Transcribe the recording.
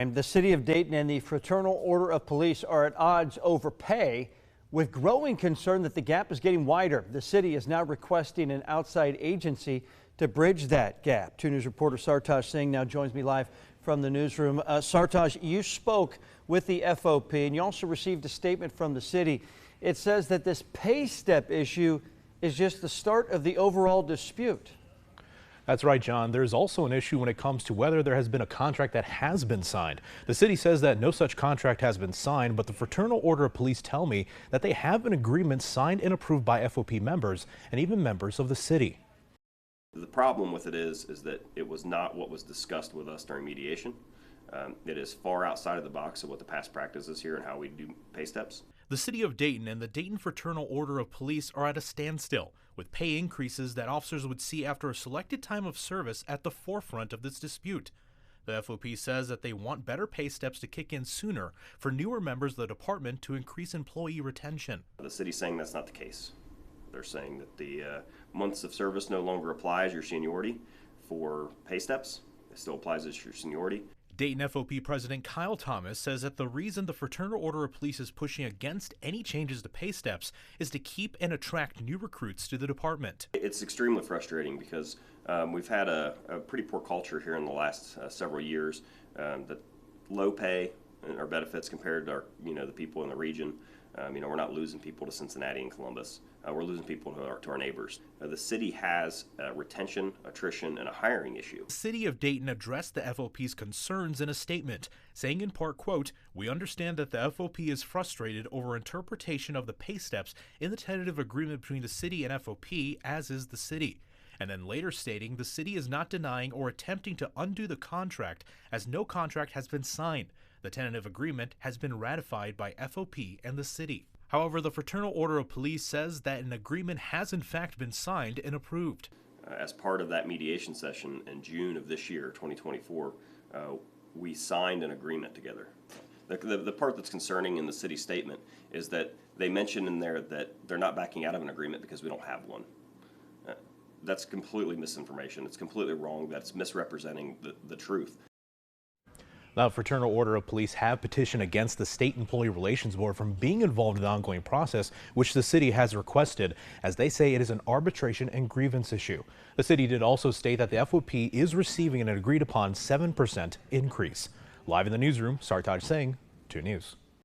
And the city of Dayton and the Fraternal Order of Police are at odds over pay, with growing concern that the gap is getting wider. The city is now requesting an outside agency to bridge that gap. 2 News reporter Sartaj Singh now joins me live from the newsroom. Sartaj, you spoke with the FOP and you also received a statement from the city. It says that this pay step issue is just the start of the overall dispute. That's right, John. There's also an issue when it comes to whether there has been a contract that has been signed. The city says that no such contract has been signed, but the Fraternal Order of Police tell me that they have an agreement signed and approved by FOP members and even members of the city. The problem with it is that it was not what was discussed with us during mediation. It is far outside of the box of what the past practice is here and how we do pay steps. The city of Dayton and the Dayton Fraternal Order of Police are at a standstill, with pay increases that officers would see after a selected time of service at the forefront of this dispute. The FOP says that they want better pay steps to kick in sooner for newer members of the department to increase employee retention. The city's saying that's not the case. They're saying that the months of service no longer applies your seniority for pay steps. It still applies as your seniority. Dayton FOP President Kyle Thomas says that the reason the Fraternal Order of Police is pushing against any changes to pay steps is to keep and attract new recruits to the department. It's extremely frustrating because we've had a pretty poor culture here in the last several years. That low pay and our benefits compared to the people in the region. We're not losing people to Cincinnati and Columbus. We're losing people to our neighbors. The city has retention, attrition, and a hiring issue. The city of Dayton addressed the FOP's concerns in a statement, saying in part, quote, "We understand that the FOP is frustrated over interpretation of the pay steps in the tentative agreement between the city and FOP, as is the city." And then later stating the city is not denying or attempting to undo the contract, as no contract has been signed. The tentative agreement has been ratified by FOP and the city. However, the Fraternal Order of Police says that an agreement has in fact been signed and approved. As part of that mediation session in June of this year, 2024, we signed an agreement together. The part that's concerning in the city statement is that they mention in there that they're not backing out of an agreement because we don't have one. That's completely misinformation. It's completely wrong. That's misrepresenting the truth. The Fraternal Order of Police have petitioned against the State Employee Relations Board from being involved in the ongoing process, which the city has requested, as they say it is an arbitration and grievance issue. The city did also state that the FOP is receiving an agreed upon 7% increase. Live in the newsroom, Sartaj Singh, 2 News.